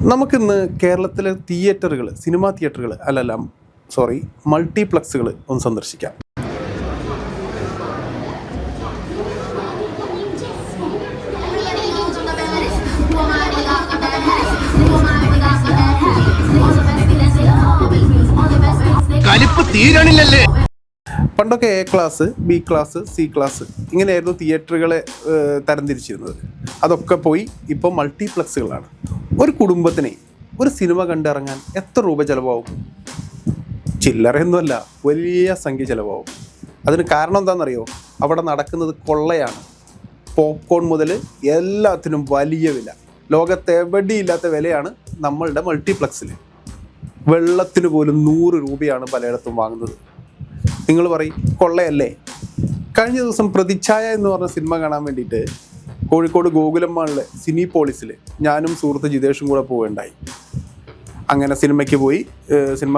നമുക്കിന്ന് കേരളത്തിലെ തിയേറ്ററുകൾ, സിനിമാ തിയേറ്ററുകൾ മൾട്ടിപ്ലക്സുകൾ ഒന്ന് സന്ദർശിക്കാം. കലിപ്പ് തീരണില്ലല്ലേ. പണ്ടൊക്കെ A class, B class, C class ഇങ്ങനെയായിരുന്നു തിയേറ്ററുകളെ തരംതിരിച്ചിരുന്നത്. അതൊക്കെ പോയി ഇപ്പോൾ മൾട്ടിപ്ലക്സുകളാണ്. ഒരു കുടുംബത്തിന് ഒരു സിനിമ കണ്ടിറങ്ങാൻ എത്ര രൂപ ചിലവാകും? ചില്ലറയൊന്നുമല്ല, വലിയ സംഖ്യ ചിലവാകും. അതിന് കാരണം എന്താണെന്നറിയോ? അവിടെ നടക്കുന്നത് കൊള്ളയാണ്. പോപ്കോൺ മുതൽ എല്ലാത്തിനും വലിയ വില, ലോകത്ത് എവിടെയില്ലാത്ത വിലയാണ് നമ്മളുടെ മൾട്ടിപ്ലക്സിൽ. വെള്ളത്തിന് പോലും 100 രൂപയാണ് പലയിടത്തും വാങ്ങുന്നത്. നിങ്ങൾ പറയും കൊള്ളയല്ലേ? കഴിഞ്ഞ ദിവസം പ്രതിച്ഛായ എന്ന് പറഞ്ഞ സിനിമ കാണാൻ വേണ്ടിയിട്ട് കോഴിക്കോട് ഗോകുലം മാളിലെ സിനിപോളിസിൽ ഞാനും സുഹൃത്ത് ജിതേഷും കൂടെ പോവുകയുണ്ടായി. അങ്ങനെ സിനിമയ്ക്ക് പോയി. സിനിമ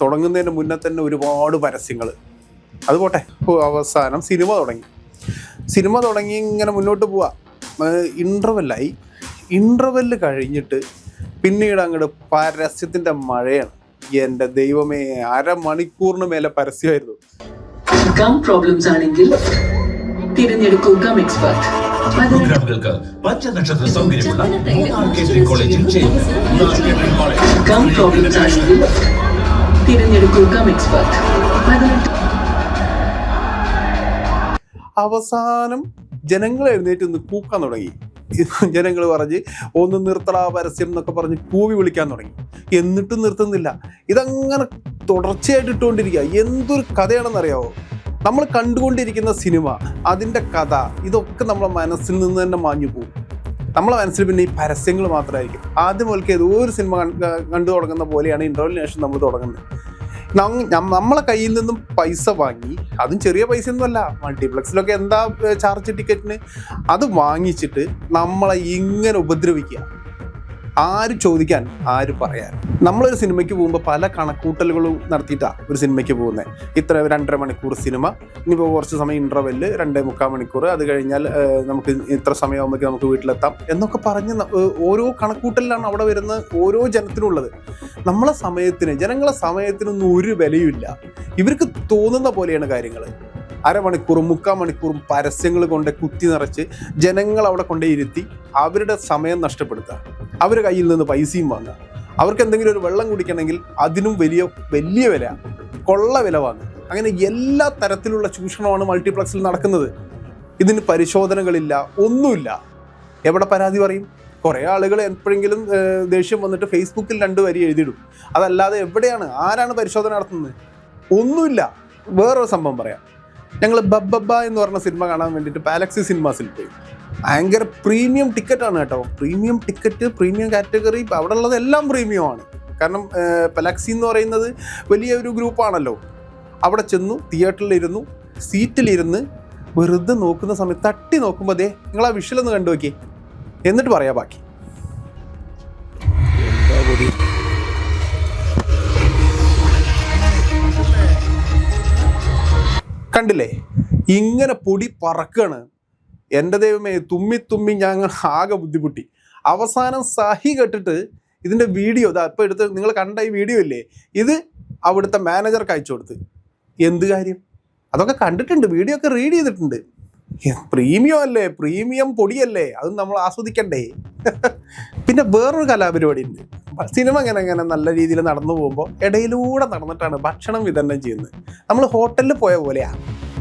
തുടങ്ങുന്നതിന് മുന്നേ തന്നെ ഒരുപാട് പരസ്യങ്ങൾ. അതുപോട്ടെ, അവസാനം സിനിമ തുടങ്ങി ഇങ്ങനെ മുന്നോട്ട് പോവാ. ഇൻ്റർവെല്ലായി. ഇൻ്റർവെല്ല് കഴിഞ്ഞിട്ട് പിന്നീട് അങ്ങോട്ട് പരസ്യത്തിൻ്റെ മഴയാണ്. എൻ്റെ ദൈവമേ, അരമണിക്കൂറിന് മേലെ പരസ്യമായിരുന്നു. ഗം പ്രോബ്ലംസ് ആണെങ്കിൽ തിരഞ്ഞെടുക്കൂ ഗം എക്സ്പെർട്ട്. പഞ്ചനക്ഷത്ര സൗകര്യമുള്ള കോളേജിൽ ഗം പ്രോബ്ലംസ് ആണെങ്കിൽ തിരഞ്ഞെടുക്കൂ ഗം എക്സ്പെർട്ട്. അവസാനം ജനങ്ങൾ എഴുന്നേറ്റ് നിന്ന് കൂക്കാൻ തുടങ്ങി. ജനങ്ങൾ പറഞ്ഞ് ഒന്ന് നിർത്തടാ പരസ്യം എന്നൊക്കെ പറഞ്ഞ് കൂവി വിളിക്കാൻ തുടങ്ങി. എന്നിട്ടും നിർത്തുന്നില്ല. ഇതങ്ങനെ തുടർച്ചയായിട്ട് ഇട്ടുകൊണ്ടിരിക്കുക. എന്തൊരു കഥയാണെന്നറിയാവോ? നമ്മൾ കണ്ടുകൊണ്ടിരിക്കുന്ന സിനിമ, അതിൻ്റെ കഥ, ഇതൊക്കെ നമ്മളെ മനസ്സിൽ നിന്ന് തന്നെ മാഞ്ഞു പോകും. നമ്മളെ മനസ്സിൽ പിന്നെ ഈ പരസ്യങ്ങൾ മാത്രമായിരിക്കും. ആദ്യം മുതൽക്ക് ഏതോ ഒരു സിനിമ കണ്ടു തുടങ്ങുന്ന പോലെയാണ് ഇൻ്റർവെല്ലിന് ശേഷം നമ്മൾ തുടങ്ങുന്നത്. നമ്മളെ കയ്യിൽ നിന്നും പൈസ വാങ്ങി, അതും ചെറിയ പൈസ ഒന്നുമല്ല, മൾട്ടിപ്ലക്സിലൊക്കെ എന്താ ചാർജ് ടിക്കറ്റിന്, അത് വാങ്ങിച്ചിട്ട് നമ്മളെ ഇങ്ങനെ ഉപദ്രവിക്കുക. ആര് ചോദിക്കാൻ, ആര് പറയാൻ? നമ്മളൊരു സിനിമയ്ക്ക് പോകുമ്പോൾ പല കണക്കൂട്ടലുകളും നടത്തിയിട്ടാണ് ഒരു സിനിമയ്ക്ക് പോകുന്നത്. ഇത്ര 2.5 മണിക്കൂർ സിനിമ, ഇനിയിപ്പോൾ കുറച്ച് സമയം ഇൻ്റർവെല്ല് 2.25 മണിക്കൂർ, അത് കഴിഞ്ഞാൽ നമുക്ക് ഇത്ര സമയമാകുമ്പോഴേക്കും നമുക്ക് വീട്ടിലെത്താം എന്നൊക്കെ പറഞ്ഞ് ഓരോ കണക്കൂട്ടലിലാണ് അവിടെ വരുന്ന ഓരോ ജനത്തിനുള്ളത്. ജനങ്ങളെ സമയത്തിനൊന്നും ഒരു വിലയുമില്ല. ഇവർക്ക് തോന്നുന്ന പോലെയാണ് കാര്യങ്ങൾ. 1/2 മണിക്കൂറും 3/4 മണിക്കൂറും പരസ്യങ്ങൾ കൊണ്ട് കുത്തി നിറച്ച് ജനങ്ങൾ അവിടെ കൊണ്ടേ ഇരുത്തി അവരുടെ സമയം നഷ്ടപ്പെടുത്തുക. അവരുടെ കയ്യിൽ നിന്ന് പൈസയും വാങ്ങുക. അവർക്ക് എന്തെങ്കിലും ഒരു വെള്ളം കുടിക്കണമെങ്കിൽ അതിനും വലിയ വില, കൊള്ള വില വാങ്ങുക. അങ്ങനെ എല്ലാ തരത്തിലുള്ള ചൂഷണമാണ് മൾട്ടിപ്ലക്സിൽ നടക്കുന്നത്. ഇതിന് പരിശോധനകളില്ല, ഒന്നുമില്ല. എവിടെ പരാതി പറയും? കുറേ ആളുകൾ എപ്പോഴെങ്കിലും ദേഷ്യം വന്നിട്ട് ഫേസ്ബുക്കിൽ 2 വരി എഴുതിയിടും. അതല്ലാതെ ആരാണ് പരിശോധന നടത്തുന്നത്? ഒന്നുമില്ല. വേറൊരു സംഭവം പറയാം. ഞങ്ങൾ ബബ്ബ എന്ന് പറഞ്ഞ സിനിമ കാണാൻ വേണ്ടിയിട്ട് പാലക്സി സിനിമാസിൽ പോയി. ഭയങ്കര പ്രീമിയം ടിക്കറ്റാണ് കേട്ടോ. പ്രീമിയം ടിക്കറ്റ്, പ്രീമിയം കാറ്റഗറി, അവിടെ ഉള്ളതെല്ലാം പ്രീമിയം ആണ്. കാരണം പാലക്സി എന്ന് പറയുന്നത് വലിയൊരു ഗ്രൂപ്പാണല്ലോ. അവിടെ ചെന്നു, തിയേറ്ററിലിരുന്നു, സീറ്റിലിരുന്ന് വെറുതെ നോക്കുന്ന സമയത്ത് തട്ടി നോക്കുമ്പോൾ നിങ്ങൾ ആ വിഷ്വലൊന്ന് കണ്ടു നോക്കി, എന്നിട്ട് പറയാം ബാക്കി. കണ്ടില്ലേ? ഇങ്ങനെ പൊടി പറക്കാണ്. എൻ്റെ ദൈവമേ, തുമ്മി ഞങ്ങൾ ആകെ ബുദ്ധിമുട്ടി. അവസാനം സഹി കെട്ടിട്ട് ഇതിൻ്റെ വീഡിയോ ഇപ്പോൾ എടുത്ത് നിങ്ങൾ കണ്ട ഈ വീഡിയോ ഇല്ലേ, ഇത് അവിടുത്തെ മാനേജർക്ക് അയച്ചു കൊടുത്ത്. എന്ത് കാര്യം? അതൊക്കെ കണ്ടിട്ടുണ്ട്, വീഡിയോ ഒക്കെ റീഡ് ചെയ്തിട്ടുണ്ട്. പ്രീമിയം അല്ലേ, പ്രീമിയം പൊടിയല്ലേ, അത് നമ്മൾ ആസ്വദിക്കണ്ടേ? പിന്നെ വേറൊരു കലാപരിപാടി ഉണ്ട്. സിനിമ ഇങ്ങനെ നല്ല രീതിയിൽ നടന്നു പോകുമ്പോൾ ഇടയിലൂടെ നടന്നിട്ടാണ് ഭക്ഷണം വിതരണം ചെയ്യുന്നത്. നമ്മൾ ഹോട്ടലിൽ പോയ പോലെയാണ്.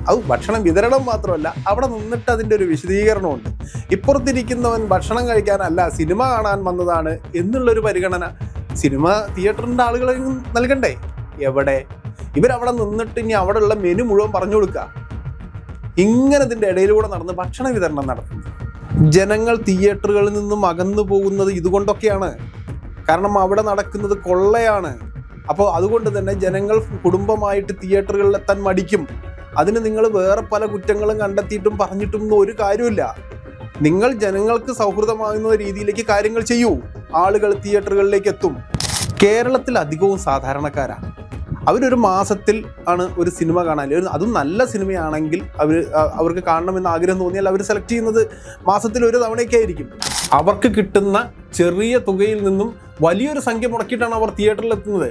അത് ഭക്ഷണം വിതരണം മാത്രമല്ല, അവിടെ നിന്നിട്ട് അതിൻ്റെ ഒരു വിശദീകരണമുണ്ട്. ഇപ്പുറത്തിരിക്കുന്നവൻ ഭക്ഷണം കഴിക്കാനല്ല, സിനിമ കാണാൻ വന്നതാണ് എന്നുള്ളൊരു പരിഗണന സിനിമ തിയേറ്ററിൻ്റെ ആളുകൾ നൽകണ്ടേ? എവിടെ? ഇവരവിടെ നിന്നിട്ട് ഇനി അവിടെയുള്ള മെനു മുഴുവൻ പറഞ്ഞു കൊടുക്കുക. ഇങ്ങനെ ഇതിൻ്റെ ഇടയിലൂടെ നടന്ന് ഭക്ഷണ വിതരണം നടത്തുന്നു. ജനങ്ങൾ തിയേറ്ററുകളിൽ നിന്നും അകന്നു പോകുന്നത് ഇതുകൊണ്ടൊക്കെയാണ്. കാരണം അവിടെ നടക്കുന്നത് കൊള്ളയാണ്. അപ്പോൾ അതുകൊണ്ട് തന്നെ ജനങ്ങൾ കുടുംബമായിട്ട് തിയേറ്ററുകളിൽ എത്താൻ മടിക്കും. അതിന് നിങ്ങൾ വേറെ പല കുറ്റങ്ങളും കണ്ടെത്തിയിട്ടും പറഞ്ഞിട്ടും ഒരു കാര്യമില്ല. നിങ്ങൾ ജനങ്ങൾക്ക് സൗഹൃദമാകുന്ന രീതിയിലേക്ക് കാര്യങ്ങൾ ചെയ്യൂ. ആളുകൾ തിയേറ്ററുകളിലേക്ക് എത്തും. കേരളത്തിൽ അധികവും സാധാരണക്കാരാണ്. അവരൊരു മാസത്തിൽ ആണ് ഒരു സിനിമ കാണാൻ, അതും നല്ല സിനിമയാണെങ്കിൽ അവർക്ക് കാണണമെന്ന് ആഗ്രഹം തോന്നിയാൽ അവർ സെലക്ട് ചെയ്യുന്നത് മാസത്തിൽ ഒരു തവണയൊക്കെ ആയിരിക്കും. അവർക്ക് കിട്ടുന്ന ചെറിയ തുകയിൽ നിന്നും വലിയൊരു സംഖ്യ മുടക്കിയിട്ടാണ് അവർ തിയേറ്ററിൽ എത്തുന്നത്.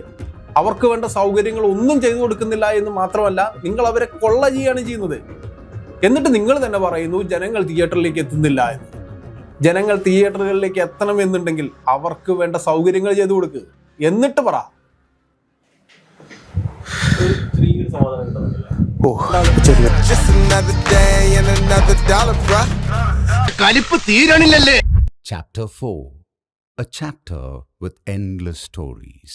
അവർക്ക് വേണ്ട സൗകര്യങ്ങൾ ഒന്നും ചെയ്തു കൊടുക്കുന്നില്ല എന്ന് മാത്രമല്ല, നിങ്ങൾ അവരെ കൊള്ള ചെയ്യുകയാണ് ചെയ്യുന്നത്. എന്നിട്ട് നിങ്ങൾ തന്നെ പറയുന്നു ജനങ്ങൾ തിയേറ്ററിലേക്ക് എത്തുന്നില്ല എന്ന്. ജനങ്ങൾ തിയേറ്ററുകളിലേക്ക് എത്തണം എന്നുണ്ടെങ്കിൽ അവർക്ക് വേണ്ട സൗകര്യങ്ങൾ ചെയ്തു കൊടുക്കുക. എന്നിട്ട് പറ. കലിപ്പ് തീരണില്ലല്ലേ. Chapter 4. A chapter with endless stories.